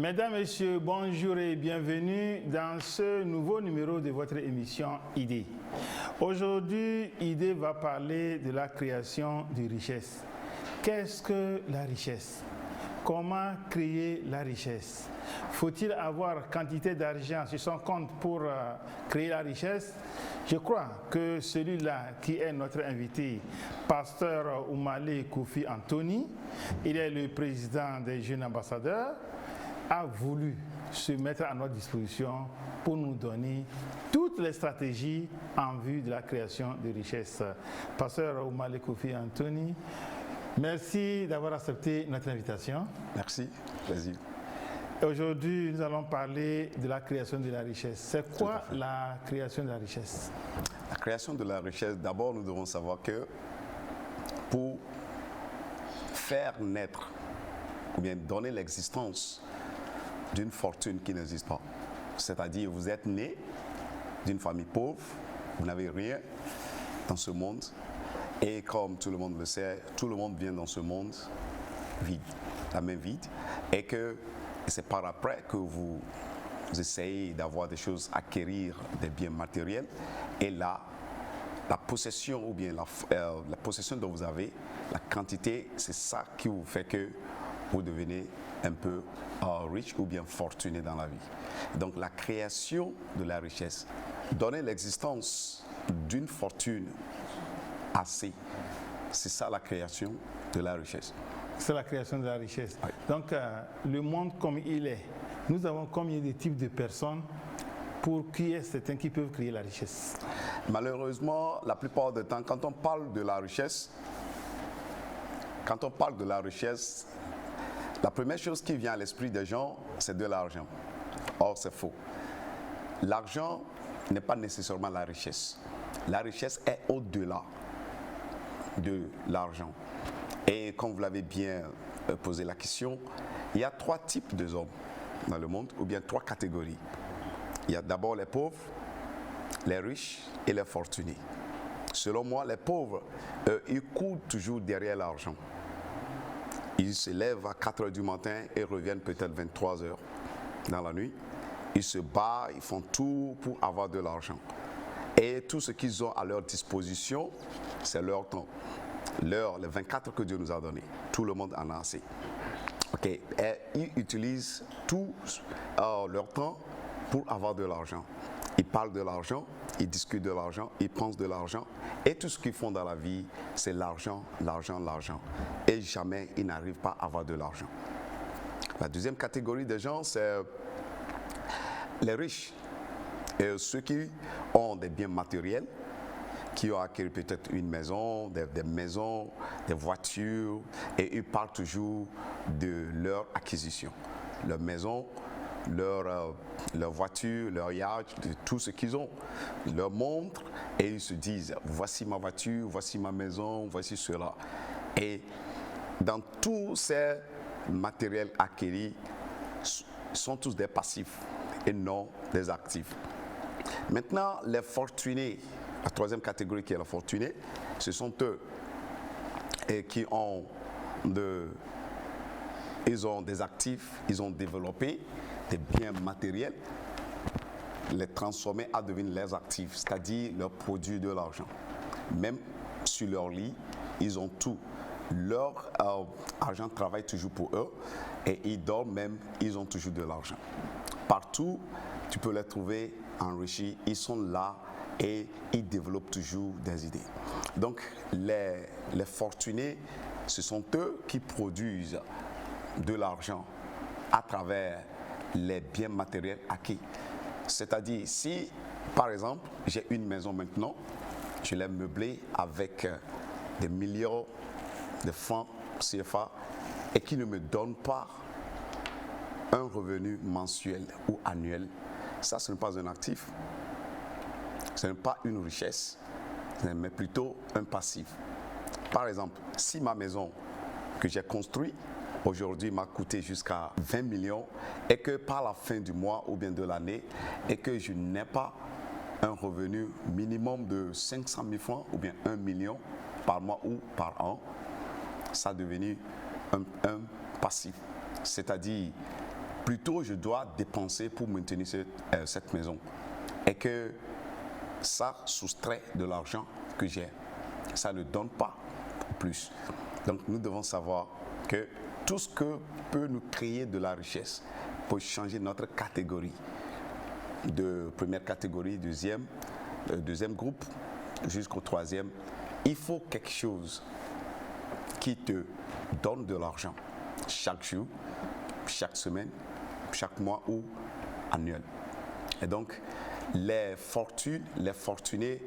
Mesdames, Messieurs, bonjour et bienvenue dans ce nouveau numéro de votre émission Idée. Aujourd'hui, Idée va parler de la création de richesse. Qu'est-ce que la richesse? Comment créer la richesse? Faut-il avoir quantité d'argent sur son compte pour créer la richesse? Je crois que celui-là qui est notre invité, Pasteur Oumale Kofi Anthony, il est le président des jeunes ambassadeurs, a voulu se mettre à notre disposition pour nous donner toutes les stratégies en vue de la création de richesses. Pasteur Oumale Kofi Anthony, merci d'avoir accepté notre invitation. Merci, plaisir. Aujourd'hui, nous allons parler de la création de la richesse. C'est quoi la création de la richesse? La création de la richesse, d'abord, nous devons savoir que pour faire naître ou bien donner l'existence d'une fortune qui n'existe pas, c'est-à-dire vous êtes né d'une famille pauvre, vous n'avez rien dans ce monde, et comme tout le monde le sait, tout le monde vient dans ce monde vide, la main vide, et que c'est par après que vous essayez d'avoir des choses, acquérir des biens matériels, et là, la possession ou bien la possession dont vous avez, la quantité, c'est ça qui vous fait que vous devenez un peu riche ou bien fortuné dans la vie. Donc la création de la richesse, donner l'existence d'une fortune assez, c'est ça la création de la richesse. C'est la création de la richesse. Oui. Donc le monde comme il est, nous avons combien de types de personnes pour qui est certain qui peuvent créer la richesse? Malheureusement, la plupart du temps, quand on parle de la richesse, la première chose qui vient à l'esprit des gens, c'est de l'argent. Or, c'est faux. L'argent n'est pas nécessairement la richesse. La richesse est au-delà de l'argent. Et comme vous l'avez bien posé la question, il y a trois types d'hommes dans le monde, ou bien trois catégories. Il y a d'abord les pauvres, les riches et les fortunés. Selon moi, les pauvres, ils courent toujours derrière l'argent. Ils se lèvent à 4 h du matin et reviennent peut-être 23 h dans la nuit. Ils se battent, ils font tout pour avoir de l'argent. Et tout ce qu'ils ont à leur disposition, c'est leur temps. Les 24 que Dieu nous a donné. Tout le monde en a assez. Okay. Et ils utilisent tout leur temps pour avoir de l'argent. Ils parlent de l'argent, ils discutent de l'argent, ils pensent de l'argent. Et tout ce qu'ils font dans la vie, c'est l'argent, l'argent, l'argent. Et jamais ils n'arrivent pas à avoir de l'argent. La deuxième catégorie de gens, c'est les riches. Et ceux qui ont des biens matériels, qui ont acquis peut-être une maison, des maisons, des voitures, et ils parlent toujours de leur acquisition. Leur maison, leur voiture, leur yacht, de tout ce qu'ils ont, leur montre, et ils se disent, voici ma voiture, voici ma maison, voici cela. Et dans tous ces matériels acquis, sont tous des passifs et non des actifs. Maintenant, les fortunés, la troisième catégorie qui est la fortunée, ce sont eux qui ont ils ont des actifs, ils ont développé des biens matériels, les transformer à devenir leurs actifs, c'est-à-dire leur produit de l'argent. Même sur leur lit, ils ont tout. Leur argent travaille toujours pour eux et ils dorment même, ils ont toujours de l'argent. Partout, tu peux les trouver enrichis, ils sont là et ils développent toujours des idées. Donc, les fortunés, ce sont eux qui produisent de l'argent à travers les biens matériels acquis. C'est-à-dire, si, par exemple, j'ai une maison maintenant, je l'ai meublée avec des millions de francs CFA et qui ne me donne pas un revenu mensuel ou annuel, ça, ce n'est pas un actif. Ce n'est pas une richesse, mais plutôt un passif. Par exemple, si ma maison que j'ai construite aujourd'hui m'a coûté jusqu'à 20 millions et que par la fin du mois ou bien de l'année et que je n'ai pas un revenu minimum de 500 000 francs ou bien 1 million par mois ou par an, ça est devenu un passif. C'est-à-dire plutôt je dois dépenser pour maintenir cette maison. Et que ça soustrait de l'argent que j'ai. Ça ne donne pas plus. Donc nous devons savoir que tout ce que peut nous créer de la richesse peut changer notre catégorie. De première catégorie, deuxième groupe, jusqu'au troisième. Il faut quelque chose qui te donne de l'argent chaque jour, chaque semaine, chaque mois ou annuel. Et donc, les fortunés,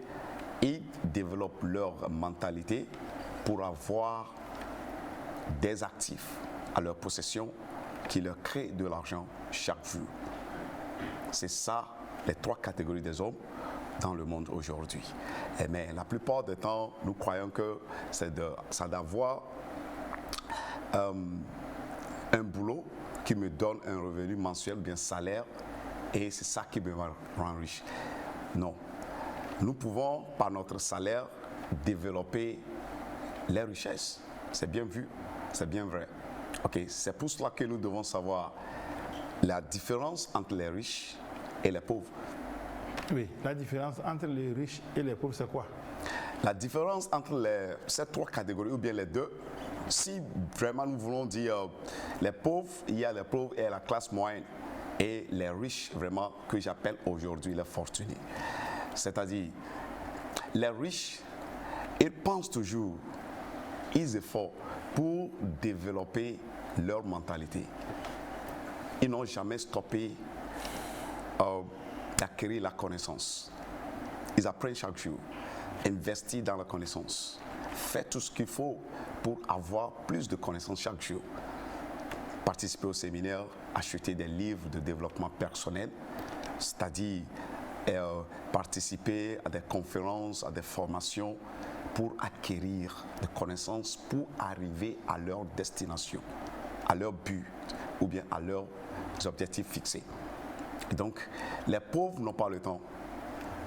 ils développent leur mentalité pour avoir des actifs à leur possession qui leur créent de l'argent chaque jour. C'est ça, les trois catégories des hommes dans le monde aujourd'hui. Mais la plupart du temps, nous croyons que ça d'avoir un boulot qui me donne un revenu mensuel, bien salaire, et c'est ça qui me rend riche. Non. Nous pouvons, par notre salaire, développer les richesses. C'est bien vu, c'est bien vrai. Ok, c'est pour cela que nous devons savoir la différence entre les riches et les pauvres. Oui, la différence entre les riches et les pauvres, c'est quoi? La différence entre ces trois catégories, ou bien les deux, si vraiment nous voulons dire les pauvres, il y a les pauvres et la classe moyenne, et les riches, vraiment, que j'appelle aujourd'hui les fortunés. C'est-à-dire, les riches, ils pensent toujours, ils efforcent pour développer leur mentalité. Ils n'ont jamais stoppé d'acquérir la connaissance. Ils apprennent chaque jour, investissent dans la connaissance, font tout ce qu'il faut pour avoir plus de connaissances chaque jour. Participer au séminaire, acheter des livres de développement personnel, c'est-à-dire participer à des conférences, à des formations pour acquérir des connaissances pour arriver à leur destination, à leur but ou bien à leurs objectifs fixés. Et donc, les pauvres n'ont pas le temps.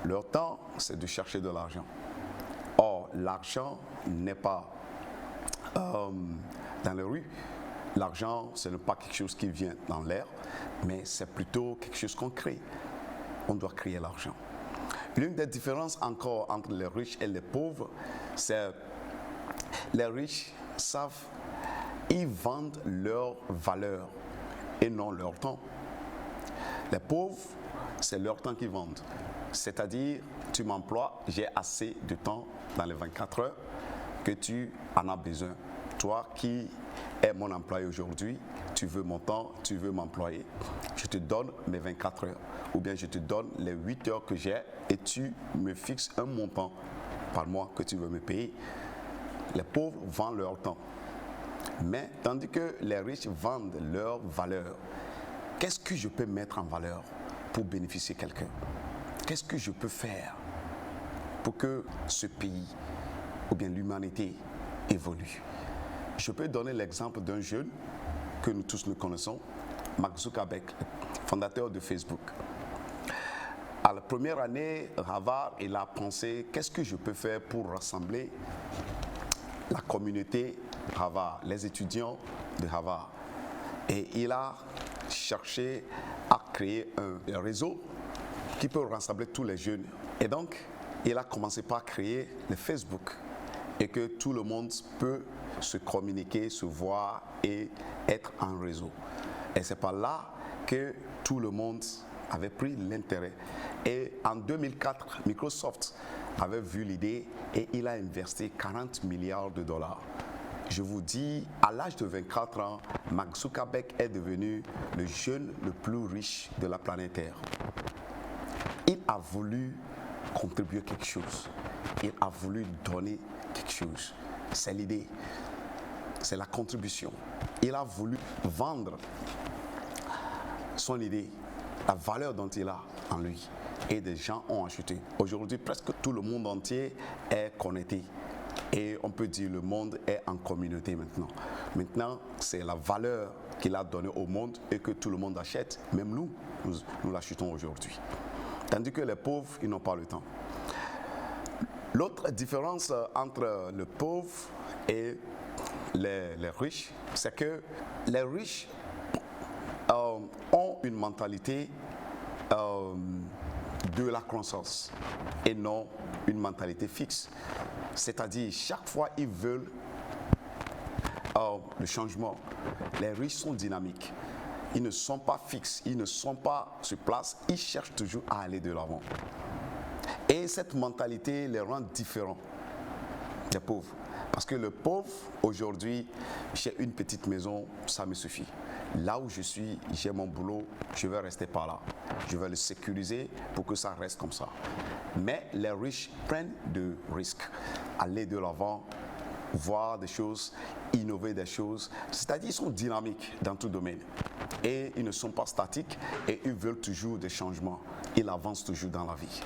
Leur temps, c'est de chercher de l'argent. Or, l'argent n'est pas dans les rues. L'argent, ce n'est pas quelque chose qui vient dans l'air, mais c'est plutôt quelque chose qu'on crée. On doit créer l'argent. L'une des différences encore entre les riches et les pauvres, c'est les riches savent, ils vendent leur valeur et non leur temps. Les pauvres, c'est leur temps qu'ils vendent. C'est-à-dire, tu m'emploies, j'ai assez de temps dans les 24 heures que tu en as besoin. Toi qui es mon employé aujourd'hui, tu veux mon temps, tu veux m'employer. Je te donne mes 24 heures. Ou bien je te donne les 8 heures que j'ai et tu me fixes un montant par mois que tu veux me payer. Les pauvres vendent leur temps. Mais tandis que les riches vendent leur valeur. Qu'est-ce que je peux mettre en valeur pour bénéficier de quelqu'un? Qu'est-ce que je peux faire pour que ce pays ou bien l'humanité évolue? Je peux donner l'exemple d'un jeune que nous tous nous connaissons, Mark Zuckerberg, fondateur de Facebook. À la première année, Harvard, il a pensé, qu'est-ce que je peux faire pour rassembler la communauté Harvard, les étudiants de Harvard. Et il a cherché à créer un réseau qui peut rassembler tous les jeunes. Et donc, il a commencé par créer le Facebook et que tout le monde peut se communiquer, se voir et être en réseau. Et c'est par là que tout le monde avait pris l'intérêt. Et en 2004, Microsoft avait vu l'idée et il a investi 40 milliards de dollars. Je vous dis, à l'âge de 24 ans, Mark Zuckerberg est devenu le jeune le plus riche de la planète Terre. Il a voulu contribuer quelque chose. Il a voulu donner quelque chose. C'est l'idée. C'est la contribution. Il a voulu vendre son idée, la valeur dont il a en lui. Et des gens ont acheté. Aujourd'hui, presque tout le monde entier est connecté. Et on peut dire le monde est en communauté maintenant. Maintenant, c'est la valeur qu'il a donnée au monde et que tout le monde achète. Même nous l'achetons aujourd'hui. Tandis que les pauvres, ils n'ont pas le temps. L'autre différence entre le pauvre et les riches, c'est que les riches ont une mentalité de la croissance et non une mentalité fixe. C'est-à-dire, chaque fois, ils veulent le changement. Les riches sont dynamiques. Ils ne sont pas fixes, ils ne sont pas sur place, ils cherchent toujours à aller de l'avant. Et cette mentalité les rend différents des pauvres. Parce que le pauvre, aujourd'hui, j'ai une petite maison, ça me suffit. Là où je suis, j'ai mon boulot, je vais rester par là. Je vais le sécuriser pour que ça reste comme ça. Mais les riches prennent de risques, aller de l'avant, voir des choses, innover des choses. C'est-à-dire qu'ils sont dynamiques dans tout domaine. Et ils ne sont pas statiques et ils veulent toujours des changements. Ils avancent toujours dans la vie.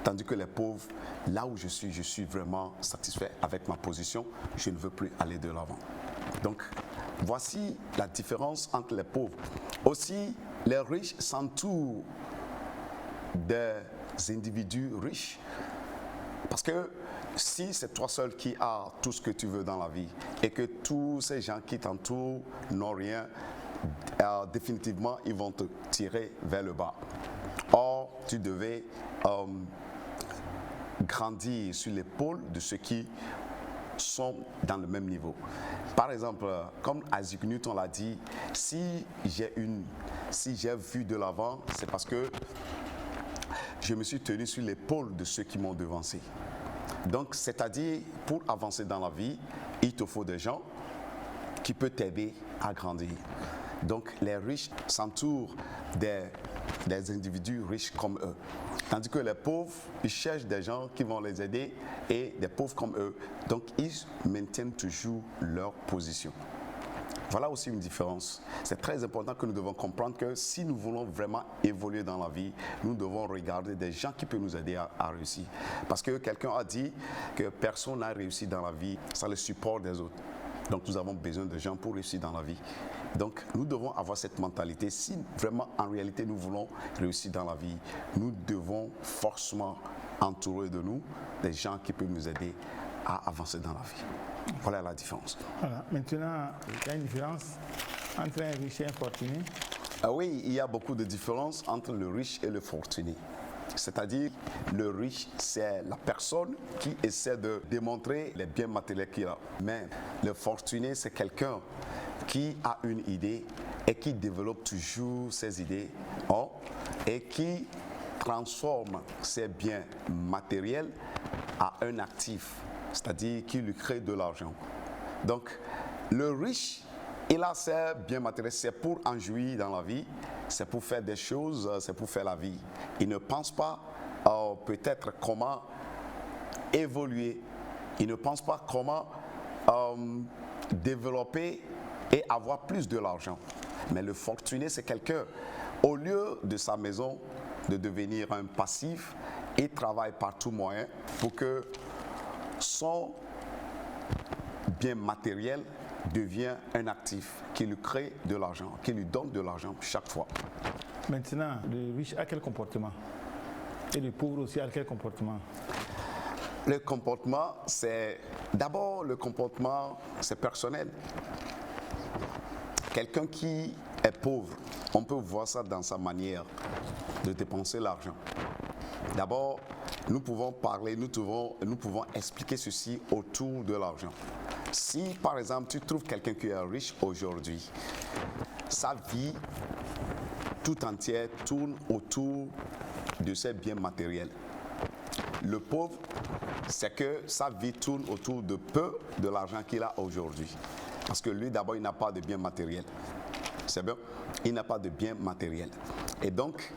Tandis que les pauvres, là où je suis vraiment satisfait avec ma position. Je ne veux plus aller de l'avant. Donc, voici la différence entre les pauvres. Aussi, les riches s'entourent des individus riches. Parce que si c'est toi seul qui as tout ce que tu veux dans la vie et que tous ces gens qui t'entourent n'ont rien, définitivement, ils vont te tirer vers le bas. Or, tu devais grandir sur l'épaule de ceux qui sont dans le même niveau. Par exemple, comme Isaac Newton l'a dit, si j'ai vu de l'avant, c'est parce que je me suis tenu sur l'épaule de ceux qui m'ont devancé. Donc, c'est-à-dire, pour avancer dans la vie, il te faut des gens qui peuvent t'aider à grandir. Donc, les riches s'entourent des individus riches comme eux. Tandis que les pauvres, ils cherchent des gens qui vont les aider et des pauvres comme eux. Donc, ils maintiennent toujours leur position. Voilà aussi une différence. C'est très important que nous devons comprendre que si nous voulons vraiment évoluer dans la vie, nous devons regarder des gens qui peuvent nous aider à réussir. Parce que quelqu'un a dit que personne n'a réussi dans la vie sans le support des autres. Donc nous avons besoin de gens pour réussir dans la vie. Donc nous devons avoir cette mentalité. Si vraiment en réalité nous voulons réussir dans la vie, nous devons forcément entourer de nous des gens qui peuvent nous aider à avancer dans la vie. Voilà la différence. Voilà. Maintenant, il y a une différence entre un riche et un fortuné. Oui, il y a beaucoup de différences entre le riche et le fortuné. C'est-à-dire, le riche, c'est la personne qui essaie de démontrer les biens matériels qu'il a. Mais le fortuné, c'est quelqu'un qui a une idée et qui développe toujours ses idées et qui transforme ses biens matériels à un actif, c'est-à-dire qui lui crée de l'argent. Donc, le riche, il a ses biens matériels, c'est pour en jouir dans la vie, c'est pour faire des choses, c'est pour faire la vie. Il ne pense pas peut-être comment évoluer, il ne pense pas comment développer et avoir plus de l'argent. Mais le fortuné, c'est quelqu'un, au lieu de sa maison, de devenir un passif, il travaille par tout moyen pour que son bien matériel devient un actif qui lui crée de l'argent, qui lui donne de l'argent chaque fois. Maintenant, le riche a quel comportement? Et le pauvre aussi a quel comportement? Le comportement, c'est d'abord le comportement, c'est personnel. Quelqu'un qui est pauvre, on peut voir ça dans sa manière de dépenser l'argent. D'abord, nous pouvons parler, nous pouvons expliquer ceci autour de l'argent. Si, par exemple, tu trouves quelqu'un qui est riche aujourd'hui, sa vie tout entière tourne autour de ses biens matériels. Le pauvre, c'est que sa vie tourne autour de peu de l'argent qu'il a aujourd'hui. Parce que lui, d'abord, il n'a pas de biens matériels. C'est bien? Il n'a pas de biens matériels. Et donc,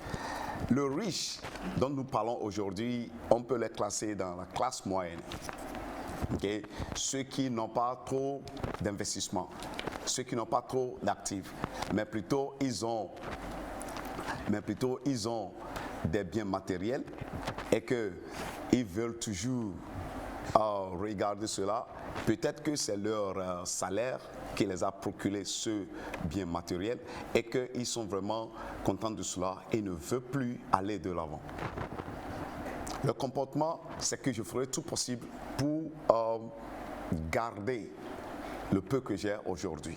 le riche dont nous parlons aujourd'hui, on peut les classer dans la classe moyenne. Okay? Ceux qui n'ont pas trop d'investissement, ceux qui n'ont pas trop d'actifs, mais plutôt ils ont des biens matériels et qu'ils veulent toujours regarder cela. Peut-être que c'est leur salaire qui les a procuré ce bien matériel et qu'ils sont vraiment contents de cela et ne veulent plus aller de l'avant. Le comportement, c'est que je ferai tout possible pour garder le peu que j'ai aujourd'hui.